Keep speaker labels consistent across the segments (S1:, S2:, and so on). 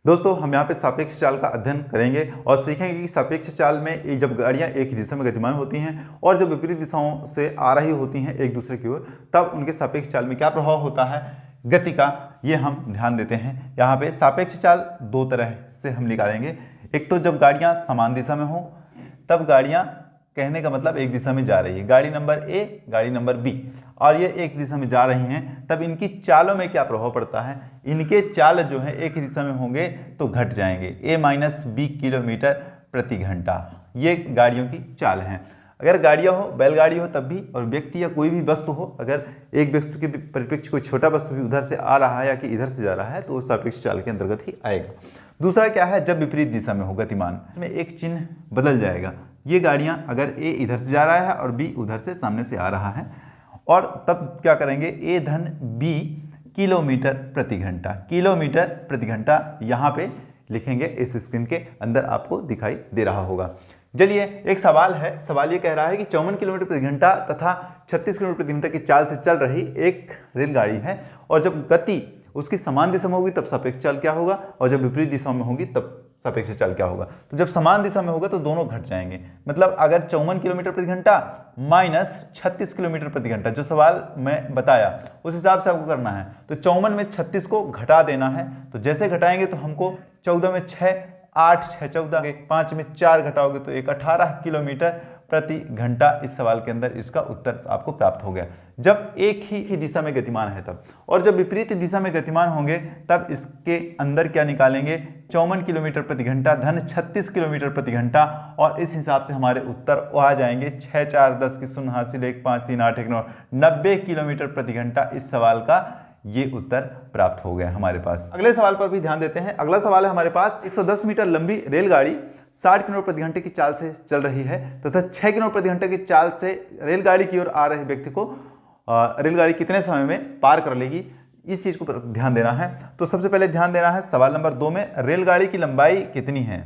S1: दोस्तों हम यहाँ पे सापेक्ष चाल का अध्ययन करेंगे और सीखेंगे कि सापेक्ष चाल में जब गाड़ियाँ एक ही दिशा में गतिमान होती हैं और जब विपरीत दिशाओं से आ रही होती हैं एक दूसरे की ओर, तब उनके सापेक्ष चाल में क्या प्रभाव होता है गति का, ये हम ध्यान देते हैं। यहाँ पे सापेक्ष चाल दो तरह से हम निकालेंगे। एक तो जब गाड़ियाँ समान दिशा में हो तब गाड़ियाँ, कहने का मतलब एक दिशा में जा रही है, गाड़ी नंबर ए गाड़ी नंबर बी, और ये एक दिशा में जा रही हैं, तब इनकी चालों में क्या प्रभाव पड़ता है। इनके चाल जो है एक ही दिशा में होंगे तो घट जाएंगे, a माइनस बी किलोमीटर प्रति घंटा, ये गाड़ियों की चाल हैं। अगर गाड़ियाँ हो, बैलगाड़ी हो तब भी, और व्यक्ति या कोई भी वस्तु हो, अगर एक वस्तु के परिप्रेक्ष्य कोई छोटा वस्तु भी उधर से आ रहा है या कि इधर से जा रहा है तो वो सापेक्ष चाल के अंतर्गत ही आएगा। दूसरा क्या है, जब विपरीत दिशा में हो गतिमान, इसमें एक चिन्ह बदल जाएगा। ये गाड़ियाँ अगर ए इधर से जा रहा है और बी उधर से सामने से आ रहा है, और तब क्या करेंगे, ए धन बी किलोमीटर प्रति घंटा, किलोमीटर प्रति घंटा यहाँ पे लिखेंगे, इस स्क्रीन के अंदर आपको दिखाई दे रहा होगा। चलिए एक सवाल है, सवाल ये कह रहा है कि 54 किलोमीटर प्रति घंटा तथा 36 किलोमीटर प्रति घंटा की चाल से चल रही एक रेलगाड़ी है, और जब गति उसकी समान दिशा में होगी तब सापेक्ष चाल क्या होगा, और जब विपरीत दिशा में होगी तब सापेक्ष चाल क्या होगा। तो जब समान दिशा में होगा तो दोनों घट जाएंगे, मतलब अगर 54 किलोमीटर प्रति घंटा माइनस 36 किलोमीटर प्रति घंटा, जो सवाल मैं बताया उस हिसाब से आपको करना है। तो 54 में 36 को घटा देना है, तो जैसे घटाएंगे तो हमको 14 में 6, 8 6 14, 5 में 4 घटाओगे तो एक 18 किलोमीटर प्रति घंटा इस सवाल के अंदर इसका उत्तर आपको प्राप्त हो गया। जब एक ही दिशा में गतिमान है तब, और जब विपरीत दिशा में गतिमान होंगे तब इसके अंदर क्या निकालेंगे, 54 किलोमीटर प्रति घंटा धन 36 किलोमीटर प्रति घंटा, और इस हिसाब से हमारे उत्तर आ जाएंगे 6 4 10 की शून्य हासिल 1 5 3 8 1 9, 90 किलोमीटर प्रति घंटा इस सवाल का ये उत्तर प्राप्त हो गया हमारे पास। अगले सवाल पर भी ध्यान देते हैं। अगला सवाल है हमारे पास, 110 मीटर लंबी रेलगाड़ी 60 किलोमीटर प्रति घंटे की चाल से चल रही है तथा 6 किलोमीटर प्रति घंटे की चाल से रेलगाड़ी की ओर आ रहे व्यक्ति को रेलगाड़ी कितने समय में पार कर लेगी, इस चीज को ध्यान देना है। तो सबसे पहले ध्यान देना है सवाल नंबर 2 में रेलगाड़ी की लंबाई कितनी है।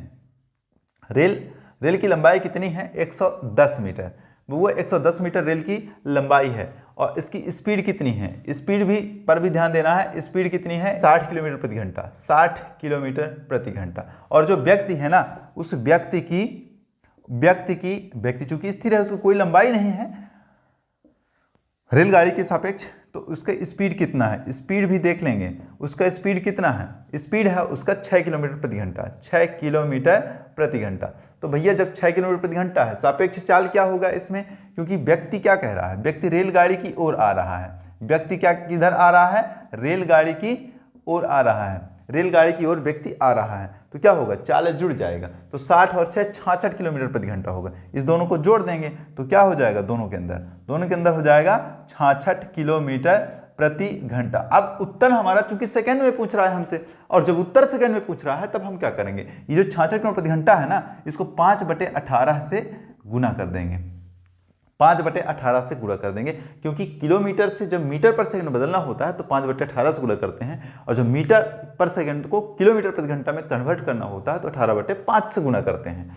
S1: रेल की लंबाई कितनी है, 110 मीटर, वो 110 मीटर रेल की लंबाई है, और इसकी स्पीड कितनी है, स्पीड भी पर भी ध्यान देना है। स्पीड कितनी है, 60 किलोमीटर प्रति घंटा, 60 किलोमीटर प्रति घंटा। और जो व्यक्ति है ना, उस व्यक्ति चूंकि स्थिर है, उसको कोई लंबाई नहीं है रेलगाड़ी के सापेक्ष, तो उसका स्पीड कितना है, स्पीड भी देख लेंगे। उसका स्पीड कितना है, स्पीड है उसका 6 किलोमीटर प्रति घंटा, 6 किलोमीटर प्रति घंटा। तो भैया जब 6 किलोमीटर प्रति घंटा है, सापेक्ष चाल क्या होगा इसमें, क्योंकि व्यक्ति क्या कह रहा है, व्यक्ति रेलगाड़ी की ओर आ रहा है। व्यक्ति क्या किधर आ रहा है, रेलगाड़ी की ओर आ रहा है, रेलगाड़ी की ओर व्यक्ति आ रहा है, तो क्या होगा, चाल जुड़ जाएगा। तो 60 और 6 66 किलोमीटर प्रति घंटा होगा। इस दोनों को जोड़ देंगे तो क्या हो जाएगा, दोनों के अंदर हो जाएगा 66 किलोमीटर प्रति घंटा। अब उत्तर हमारा चूंकि सेकंड में पूछ रहा है हमसे, और जब उत्तर सेकंड में पूछ रहा है तब हम क्या करेंगे, ये जो 66 किलोमीटर प्रति घंटा है ना, इसको 5/18 से गुना कर देंगे, 5/18 से गुणा कर देंगे, क्योंकि किलोमीटर से जब मीटर पर सेकंड बदलना होता है तो 5/18 से गुणा करते हैं, और जब मीटर पर सेकंड को किलोमीटर प्रति घंटा में कन्वर्ट करना होता है तो 18/5 से गुणा करते हैं।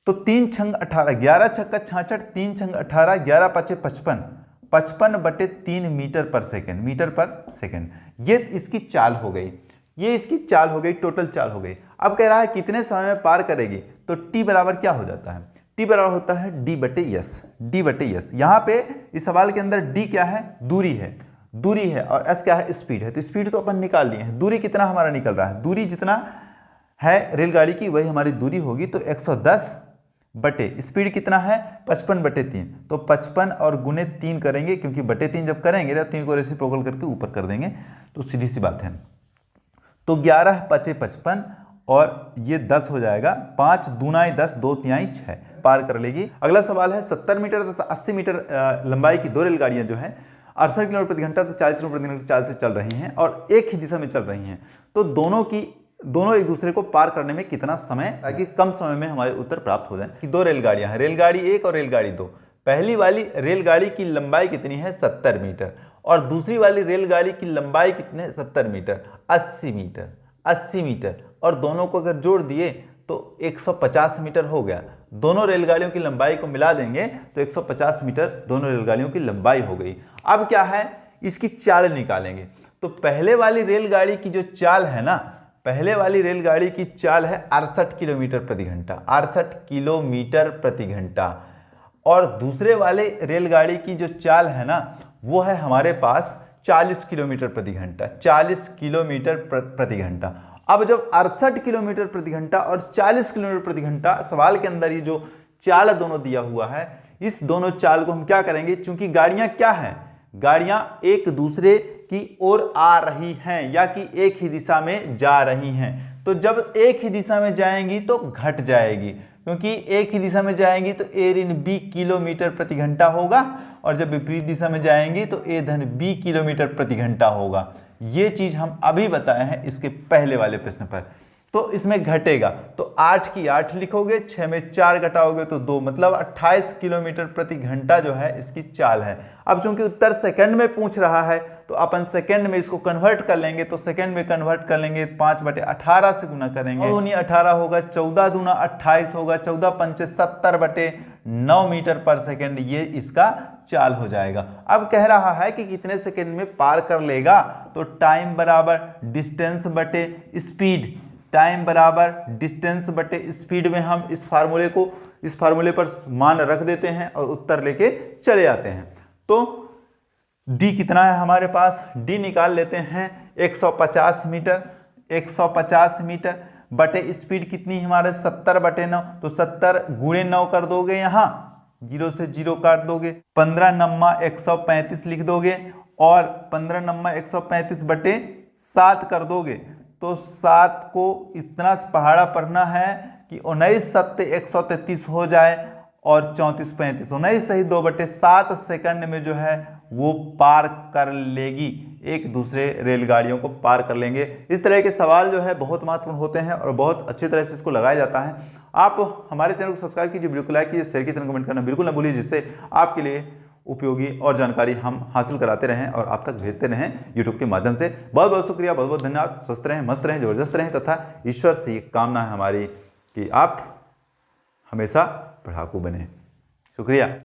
S1: तो 3 छंग 18, 11 छक्का 66, 3 छंग 18, 11 5 55, 55/3 मीटर पर सेकंड। ये इसकी चाल हो गई, टोटल चाल हो गई। अब कह रहा है कितने समय में पार करेगी, तो टी बराबर क्या हो जाता है, टी बराबर होता है d/s। यहाँ पे इस सवाल के अंदर d क्या है, दूरी है, और s क्या है, स्पीड है। तो स्पीड तो अपन निकाल लिए हैं, दूरी कितना हमारा निकल रहा है, दूरी जितना है रेलगाड़ी की वही हमारी दूरी होगी, तो 110 बटे स्पीड कितना है, 55/3, तो 55 और गुने 3 करेंगे, क्योंकि बटे 3 जब करेंगे तो 3 को रेसिप्रोकल करके ऊपर कर देंगे, तो सीधी सी बात है। तो 11 5 55 और ये 10 हो जाएगा, 5 दूनाई 10, 2 तिहाई 6, पार कर लेगी। अगला सवाल है 70 मीटर तथा 80 मीटर लंबाई की दो रेलगाड़ियां जो हैं 68 किलोमीटर प्रति घंटा से 40 किलोमीटर प्रति घंटा चाल से चल रही हैं और एक ही दिशा में चल रही हैं, तो दोनों एक दूसरे को पार करने में कितना समय, ताकि कम समय में हमारे उत्तर प्राप्त हो जाए। कि दो रेलगाड़ियां हैं, रेलगाड़ी 1 और रेलगाड़ी 2। पहली वाली रेलगाड़ी की लंबाई कितनी है, 70 मीटर, और दूसरी वाली रेलगाड़ी की लंबाई कितनी है, 70 मीटर, 80 मीटर, और दोनों को अगर जोड़ दिए तो 150 मीटर हो गया। दोनों रेलगाड़ियों की लंबाई को मिला देंगे तो 150 मीटर दोनों रेलगाड़ियों की लंबाई हो गई। अब क्या है, इसकी चाल निकालेंगे। तो पहले वाली रेलगाड़ी की जो चाल है ना, पहले वाली रेलगाड़ी की चाल है 68 किलोमीटर प्रति घंटा, 68 किलोमीटर प्रति घंटा। और दूसरे वाले रेलगाड़ी की जो चाल है ना वो है हमारे पास 40 किलोमीटर प्रति घंटा, 40 किलोमीटर प्रति घंटा। अब जब 68 किलोमीटर प्रति घंटा और 40 किलोमीटर प्रति घंटा सवाल के अंदर ये जो चाल दोनों दिया हुआ है, इस दोनों चाल को हम क्या करेंगे, चूंकि गाड़ियां क्या हैं, गाड़ियां एक दूसरे की ओर आ रही हैं या कि एक ही दिशा में जा रही हैं, तो जब एक ही दिशा में जाएंगी तो घट जाएगी, क्योंकि एक ही दिशा में जाएंगी तो a ऋण b किलोमीटर प्रति घंटा होगा और जब विपरीत दिशा में जाएंगी तो a धन b किलोमीटर प्रति घंटा होगा। ये चीज हम अभी बताए हैं इसके पहले वाले प्रश्न पर। तो इसमें घटेगा तो 8 की 8 लिखोगे, 6 में 4 घटाओगे तो 2, मतलब 28 किलोमीटर प्रति घंटा जो है इसकी चाल है। अब चूंकि उत्तर सेकंड में पूछ रहा है तो अपन सेकंड में इसको कन्वर्ट कर लेंगे, तो सेकंड में कन्वर्ट कर लेंगे 5/18 से गुना करेंगे, 18 होगा, 14 दूना 28 होगा, 14 पंचे 70/9 मीटर पर सेकंड, ये इसका चाल हो जाएगा। अब कह रहा है कि कितने सेकंड में पार कर लेगा, तो टाइम बराबर डिस्टेंस बटे स्पीड, टाइम बराबर डिस्टेंस बटे स्पीड में हम इस फार्मूले पर मान रख देते हैं और उत्तर लेके चले आते हैं। तो d कितना है हमारे पास, d निकाल लेते हैं 150 मीटर, 150 मीटर बटे स्पीड कितनी हमारे 70/9, तो 70 गुणे 9 कर दोगे, यहाँ 0 से 0 काट दोगे, 15 नम्मा 135 लिख दोगे और 15 नम्मा 135 बटे 7 कर दोगे, तो 7 को इतना पहाड़ा पढ़ना है कि 19 7 133 हो जाए और 34 35, 19 सही 2/7 सेकंड में जो है वो पार कर लेगी, एक दूसरे रेलगाड़ियों को पार कर लेंगे। इस तरह के सवाल जो है बहुत महत्वपूर्ण होते हैं और बहुत अच्छी तरह से इसको लगाया जाता है। आप हमारे चैनल को सब्सक्राइब कीजिए, बिल्कुल लाइक कीजिए, शेयर कीजिए, कमेंट करना बिल्कुल ना भूलिए, जिससे आपके लिए उपयोगी और जानकारी हम हासिल कराते रहें और आप तक भेजते रहें यूट्यूब के माध्यम से। बहुत बहुत शुक्रिया, बहुत बहुत धन्यवाद। स्वस्थ रहें, मस्त रहें, जबरदस्त रहें तथा ईश्वर से ये कामना है हमारी कि आप हमेशा पढ़ाकू बने। शुक्रिया।